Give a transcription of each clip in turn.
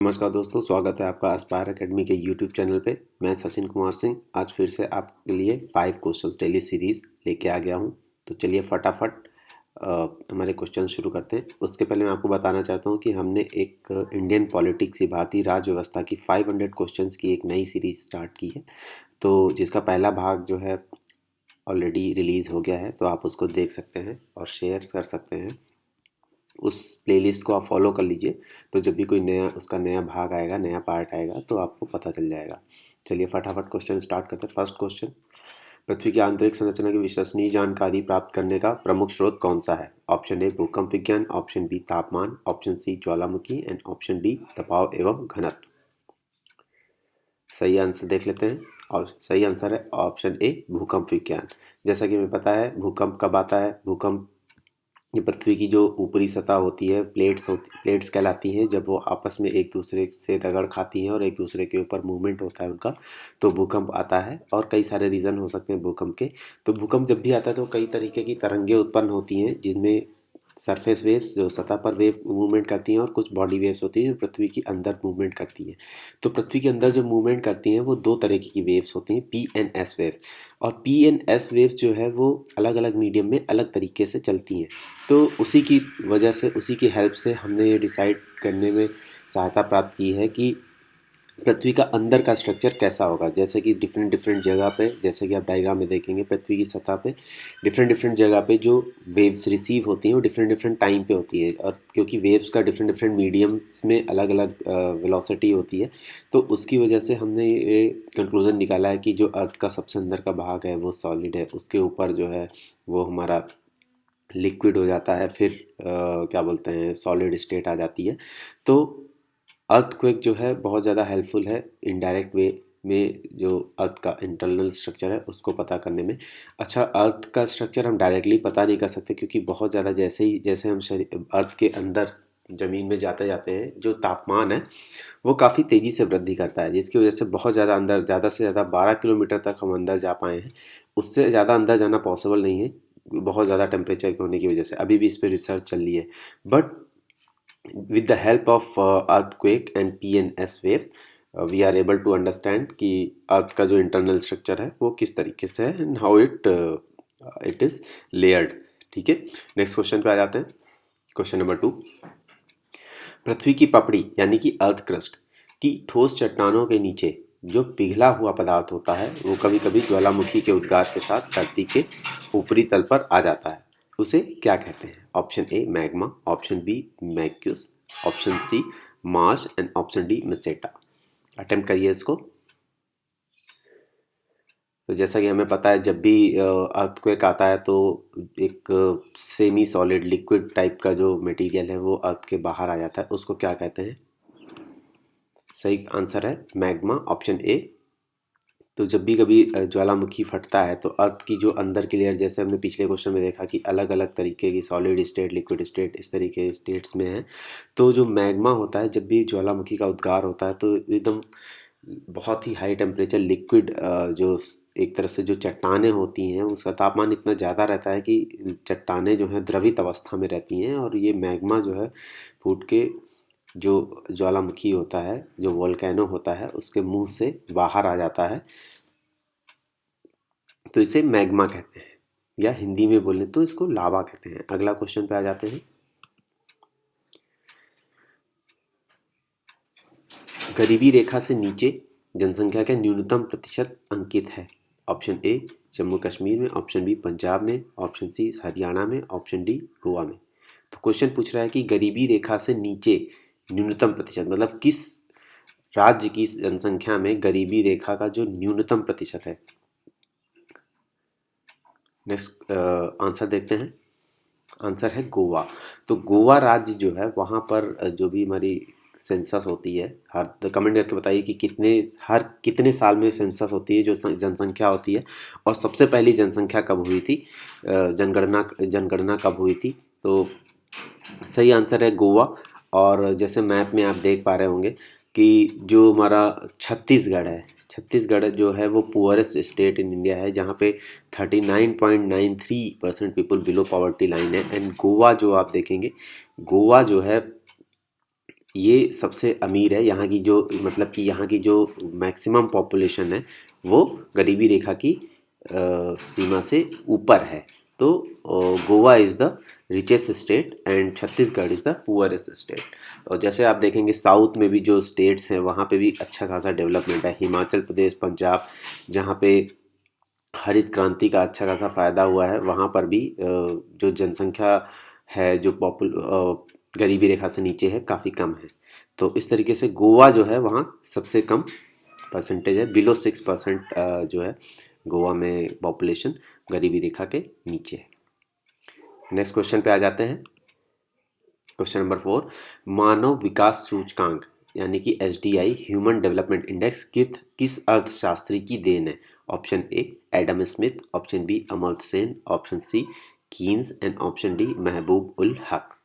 नमस्कार दोस्तों, स्वागत है आपका एस्पायर एकेडमी के यूट्यूब चैनल पे। मैं सचिन कुमार सिंह आज फिर से आपके लिए 5 क्वेश्चंस डेली सीरीज़ लेके आ गया हूँ। तो चलिए फटाफट हमारे क्वेश्चन शुरू करते हैं। उसके पहले मैं आपको बताना चाहता हूँ कि हमने एक इंडियन पॉलिटिक्स या भारतीय राज्य व्यवस्था की 500 क्वेश्चंस की एक नई सीरीज़ स्टार्ट की है। तो जिसका पहला भाग जो है ऑलरेडी रिलीज़ हो गया है, तो आप उसको देख सकते हैं और शेयर कर सकते हैं। उस प्लेलिस्ट को आप फॉलो कर लीजिए, तो जब भी कोई नया भाग आएगा, नया पार्ट आएगा, तो आपको पता चल जाएगा। चलिए फटाफट क्वेश्चन स्टार्ट करते हैं। फर्स्ट क्वेश्चन, पृथ्वी की आंतरिक संरचना की विश्वसनीय जानकारी प्राप्त करने का प्रमुख स्रोत कौन सा है? ऑप्शन ए भूकंप विज्ञान, ऑप्शन बी तापमान, option C Jwalamukhi and option D दबाव एवं घनत्व। सही आंसर देख लेते हैं और सही आंसर है ऑप्शन ए भूकंप विज्ञान। जैसा कि हमें पता है भूकंप कब आता है। भूकंप ये पृथ्वी की जो ऊपरी सतह होती है, प्लेट्स कहलाती हैं, जब वो आपस में एक दूसरे से रगड़ खाती हैं और एक दूसरे के ऊपर मूवमेंट होता है उनका, तो भूकंप आता है। और कई सारे रीज़न हो सकते हैं भूकंप के। तो भूकंप जब भी आता है तो कई तरीके की तरंगें उत्पन्न होती हैं, जिनमें सरफेस वेव्स जो सतह पर वेव मूवमेंट करती हैं और कुछ बॉडी वेव्स होती हैं जो पृथ्वी के अंदर मूवमेंट करती हैं। तो पृथ्वी के अंदर जो मूवमेंट करती हैं वो दो तरीके की वेव्स होती हैं, पी एंड एस वेव। और पी एंड एस वेव्स जो है वो अलग अलग मीडियम में अलग तरीके से चलती हैं। तो उसी की वजह से, उसी की हेल्प से हमने ये डिसाइड करने में सहायता प्राप्त की है कि पृथ्वी का अंदर का स्ट्रक्चर कैसा होगा। जैसे कि डिफरेंट डिफरेंट जगह पे, जैसे कि आप डायग्राम में देखेंगे, पृथ्वी की सतह पे डिफरेंट डिफरेंट जगह पे जो वेव्स रिसीव होती हैं वो डिफरेंट डिफरेंट टाइम पे होती है। और क्योंकि वेव्स का डिफरेंट डिफरेंट मीडियम्स में अलग अलग वेलोसिटी होती है, तो उसकी वजह से हमने ये कंक्लूज़न निकाला है कि जो अर्थ का सबसे अंदर का भाग है वो सॉलिड है, उसके ऊपर जो है वो हमारा लिक्विड हो जाता है, फिर क्या बोलते हैं, सॉलिड स्टेट आ जाती है। तो अर्थक्वेक जो है बहुत ज़्यादा हेल्पफुल है इनडायरेक्ट वे में, जो अर्थ का इंटरनल स्ट्रक्चर है उसको पता करने में। अच्छा, अर्थ का स्ट्रक्चर हम डायरेक्टली पता नहीं कर सकते, क्योंकि बहुत ज़्यादा जैसे हम अर्थ के अंदर ज़मीन में जाते जाते हैं, जो तापमान है वो काफ़ी तेज़ी से वृद्धि करता है, जिसकी वजह से बहुत ज़्यादा अंदर, ज़्यादा से ज़्यादा 12 किलोमीटर तक हम अंदर जा पाए हैं। उससे ज़्यादा अंदर जाना पॉसिबल नहीं है, बहुत ज़्यादा टेम्परेचर होने की वजह से। अभी भी इस पर रिसर्च चल रही है, but with the help of earthquake and PNS waves we are able to understand कि अर्थ का जो इंटरनल स्ट्रक्चर है वो किस तरीके से है and how it is layered. ठीक है, नेक्स्ट क्वेश्चन पे आ जाते हैं। क्वेश्चन नंबर 2, पृथ्वी की पपड़ी यानी कि अर्थ क्रस्ट की ठोस चट्टानों के नीचे जो पिघला हुआ पदार्थ होता है वो कभी कभी ज्वालामुखी के उद्गार के साथ धरती के ऊपरी तल पर आ जाता है, उसे क्या कहते हैं? Option A magma, option B maquis, option C marsh and option D meseta. Attempt करिए इसको। तो जैसा कि हमें पता है जब भी अर्थक्वेक आता है तो एक सेमी सॉलिड लिक्विड टाइप का जो मटेरियल है वो अर्थ के बाहर आ जाता है, उसको क्या कहते हैं? सही आंसर है मैग्मा, ऑप्शन ए। तो जब भी कभी ज्वालामुखी फटता है तो अर्थ की जो अंदर की लेयर, जैसे हमने पिछले क्वेश्चन में देखा कि अलग अलग तरीके की सॉलिड स्टेट, लिक्विड स्टेट, इस तरीके स्टेट्स में है। तो जो मैग्मा होता है, जब भी ज्वालामुखी का उद्गार होता है तो एकदम बहुत ही हाई टेम्परेचर लिक्विड, जो एक तरह से जो चट्टानें होती हैं उसका तापमान इतना ज़्यादा रहता है कि चट्टानें जो हैं द्रवित अवस्था में रहती हैं, और ये मैग्मा जो है फूट के जो ज्वालामुखी होता है, जो वोल्केनो होता है, उसके मुंह से बाहर आ जाता है। तो इसे मैग्मा कहते हैं, या हिंदी में बोलें तो इसको लावा कहते हैं। अगला क्वेश्चन पे आ जाते हैं। गरीबी रेखा से नीचे जनसंख्या का न्यूनतम प्रतिशत अंकित है? ऑप्शन ए जम्मू कश्मीर में, ऑप्शन बी पंजाब में, ऑप्शन सी हरियाणा में, ऑप्शन डी गोवा में। तो क्वेश्चन पूछ रहा है कि गरीबी रेखा से नीचे न्यूनतम प्रतिशत, मतलब किस राज्य की जनसंख्या में गरीबी रेखा का जो न्यूनतम प्रतिशत है। नेक्स्ट आंसर देखते हैं। आंसर है गोवा। तो गोवा राज्य जो है वहाँ पर जो भी हमारी सेंसस होती है, हर कमेंट करके बताइए कि कितने साल में सेंसस होती है, जो जनसंख्या होती है, और सबसे पहली जनसंख्या कब हुई थी, जनगणना कब हुई थी। तो सही आंसर है गोवा। और जैसे मैप में आप देख पा रहे होंगे कि जो हमारा छत्तीसगढ़ है, छत्तीसगढ़ जो है वो पुअरेस्ट स्टेट इन इंडिया है, जहाँ पे 39.93% पीपल बिलो पॉवर्टी लाइन है। एंड गोवा जो आप देखेंगे, गोवा जो है ये सबसे अमीर है, यहाँ की जो मतलब कि यहाँ की जो मैक्सिमम पॉपुलेशन है वो गरीबी रेखा की सीमा से ऊपर है। तो Goa is the richest state and Chhattisgarh is the poorest state. और जैसे आप देखेंगे साउथ में भी जो स्टेट्स हैं वहाँ पे भी अच्छा खासा डेवलपमेंट है। हिमाचल प्रदेश, पंजाब, जहाँ पे हरित क्रांति का अच्छा खासा फ़ायदा हुआ है, वहाँ पर भी जो जनसंख्या है जो गरीबी रेखा से नीचे है काफ़ी कम है। तो इस तरीके से गोवा जो है वहाँ सबसे कम परसेंटेज है, बिलो 6% जो है गोवा में पॉपुलेशन गरीबी रेखा के नीचे है। नेक्स्ट क्वेश्चन पे आ जाते हैं। क्वेश्चन नंबर 4, मानव विकास सूचकांक यानी कि HDI ह्यूमन डेवलपमेंट इंडेक्स किस अर्थशास्त्री की देन है? Option A Adam Smith, option B Amartya Sen, option C Keynes and option D Mahbub ul हक।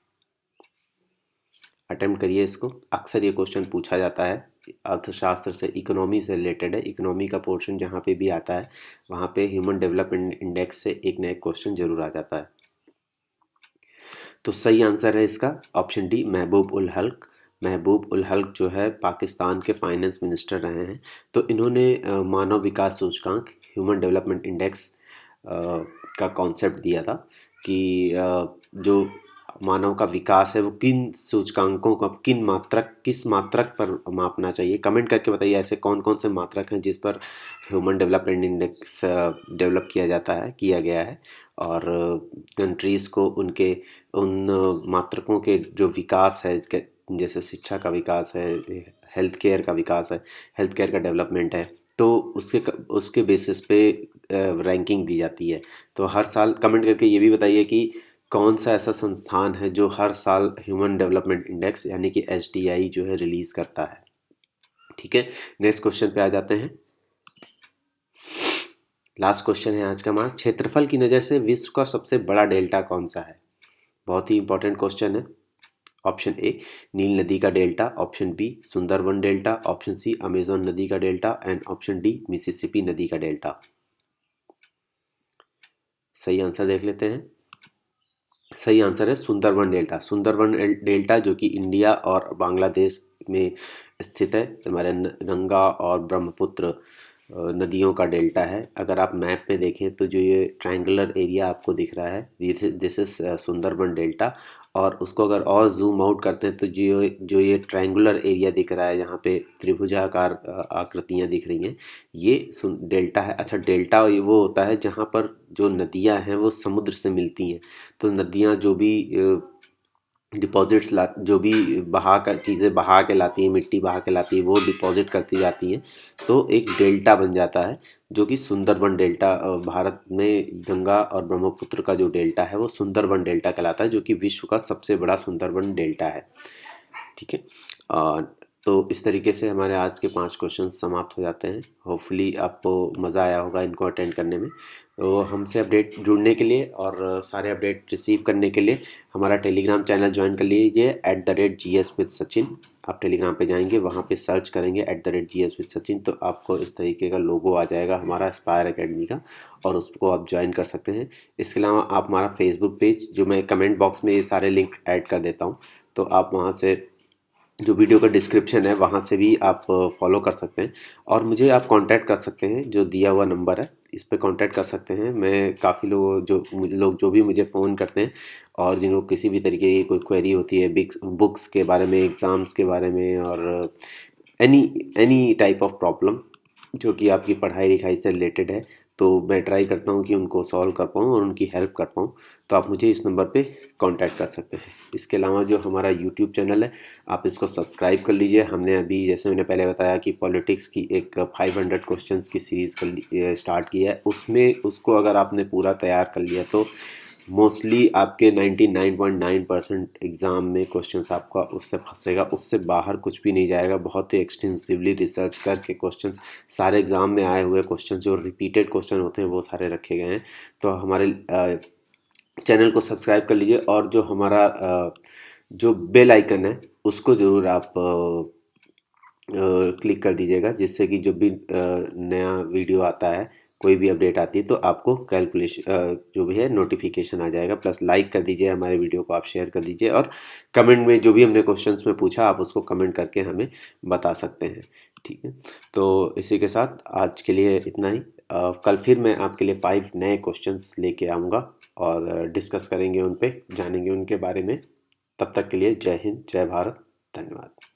अटेम्प्ट करिए इसको, अक्सर ये क्वेश्चन पूछा जाता है, अर्थशास्त्र से, इकोनॉमी से रिलेटेड है। इकोनॉमी का पोर्शन जहाँ पे भी आता है वहाँ पे ह्यूमन डेवलपमेंट इंडेक्स से एक ना एक क्वेश्चन जरूर आ जाता है। तो सही आंसर है इसका ऑप्शन डी महबूब उल हक। महबूब उल हक जो है पाकिस्तान के फाइनेंस मिनिस्टर रहे हैं। तो इन्होंने मानव विकास सूचकांक ह्यूमन डेवलपमेंट इंडेक्स का कॉन्सेप्ट दिया था कि जो मानव का विकास है वो किन सूचकांकों का किस मात्रक पर मापना चाहिए। कमेंट करके बताइए ऐसे कौन कौन से मात्रक हैं जिस पर ह्यूमन डेवलपमेंट इंडेक्स डेवलप किया गया है, और कंट्रीज़ को उनके उन मात्रकों के जो विकास है, जैसे शिक्षा का विकास है, हेल्थ केयर का विकास है, हेल्थ केयर का डेवलपमेंट है, तो उसके बेसिस पे रैंकिंग दी जाती है। तो हर साल कमेंट करके ये भी बताइए कि कौन सा ऐसा संस्थान है जो हर साल ह्यूमन डेवलपमेंट इंडेक्स यानी कि HDI जो है रिलीज़ करता है। ठीक है, नेक्स्ट क्वेश्चन पे आ जाते हैं। लास्ट क्वेश्चन है आज का हमारा, क्षेत्रफल की नज़र से विश्व का सबसे बड़ा डेल्टा कौन सा है? बहुत ही इंपॉर्टेंट क्वेश्चन है। ऑप्शन ए नील नदी का delta, option B Sundarban delta, option C Amazon नदी का delta and option D Mississippi नदी का डेल्टा। सही आंसर देख लेते हैं। सही आंसर है सुंदरबन डेल्टा। सुंदरबन डेल्टा जो कि इंडिया और बांग्लादेश में स्थित है, हमारे गंगा और ब्रह्मपुत्र नदियों का डेल्टा है। अगर आप मैप में देखें तो जो ये ट्रायंगुलर एरिया आपको दिख रहा है दिस इज सुंदरबन डेल्टा, और उसको अगर और जूम आउट करते हैं तो जो ये ट्रायंगुलर एरिया दिख रहा है, यहाँ पे त्रिभुजाकार आकृतियाँ दिख रही हैं, ये डेल्टा है। अच्छा, डेल्टा ये वो होता है जहाँ पर जो नदियाँ हैं वो समुद्र से मिलती हैं। तो नदियाँ जो भी डिपॉजिट्स जो भी बहा कर चीज़ें बहा के लाती हैं, मिट्टी बहा के लाती है, वो डिपॉजिट करती जाती हैं, तो एक डेल्टा बन जाता है जो कि सुंदरबन डेल्टा। भारत में गंगा और ब्रह्मपुत्र का जो डेल्टा है वो सुंदरबन डेल्टा कहलाता है, जो कि विश्व का सबसे बड़ा सुंदरबन डेल्टा है। ठीक है, तो इस तरीके से हमारे आज के 5 क्वेश्चन समाप्त हो जाते हैं। होपफुली आपको मज़ा आया होगा इनको अटेंड करने में। तो हमसे अपडेट जुड़ने के लिए और सारे अपडेट रिसीव करने के लिए हमारा टेलीग्राम चैनल ज्वाइन कर लीजिए @GS with सचिन। आप टेलीग्राम पे जाएंगे, वहाँ पे सर्च करेंगे @GS with सचिन, तो आपको इस तरीके का लोगो आ जाएगा हमारा एस्पायर एकेडमी का, और उसको आप ज्वाइन कर सकते हैं। इसके अलावा आप हमारा फेसबुक पेज, जो मैं कमेंट बॉक्स में ये सारे लिंक ऐड कर देता हूँ, तो आप वहाँ से जो वीडियो का डिस्क्रिप्शन है वहाँ से भी आप फॉलो कर सकते हैं, और मुझे आप कांटेक्ट कर सकते हैं, जो दिया हुआ नंबर है इस पे कांटेक्ट कर सकते हैं। मैं काफ़ी लोग जो भी मुझे फ़ोन करते हैं और जिनको किसी भी तरीके की कोई क्वेरी होती है बुक्स के बारे में, एग्ज़ाम्स के बारे में, और any any type of problem जो कि आपकी पढ़ाई लिखाई से रिलेटेड है, तो मैं ट्राई करता हूँ कि उनको सॉल्व कर पाऊँ और उनकी हेल्प कर पाऊँ। तो आप मुझे इस नंबर पे कांटेक्ट कर सकते हैं। इसके अलावा जो हमारा यूट्यूब चैनल है, आप इसको सब्सक्राइब कर लीजिए। हमने अभी, जैसे मैंने पहले बताया कि पॉलिटिक्स की एक 500 क्वेश्चंस की सीरीज़ स्टार्ट की है, उसमें उसको अगर आपने पूरा तैयार कर लिया तो मोस्टली आपके 99.9% एग्ज़ाम में क्वेश्चंस आपका उससे फंसेगा, उससे बाहर कुछ भी नहीं जाएगा। बहुत ही एक्सटेंसिवली रिसर्च करके क्वेश्चंस, सारे एग्ज़ाम में आए हुए क्वेश्चन जो रिपीटेड क्वेश्चन होते हैं वो सारे रखे गए हैं। तो हमारे चैनल को सब्सक्राइब कर लीजिए, और जो हमारा जो बेल आइकन है उसको ज़रूर आप क्लिक कर दीजिएगा, जिससे कि जब भी नया वीडियो आता है कोई भी अपडेट आती है तो आपको कैलकुलेशन जो भी है नोटिफिकेशन आ जाएगा। प्लस लाइक कर दीजिए हमारे वीडियो को, आप शेयर कर दीजिए, और कमेंट में जो भी हमने क्वेश्चंस में पूछा आप उसको कमेंट करके हमें बता सकते हैं। ठीक है, तो इसी के साथ आज के लिए इतना ही। कल फिर मैं आपके लिए 5 नए क्वेश्चंस लेके आऊँगा और डिस्कस करेंगे उन पे, जानेंगे उनके बारे में। तब तक के लिए जय हिंद, जय भारत, धन्यवाद।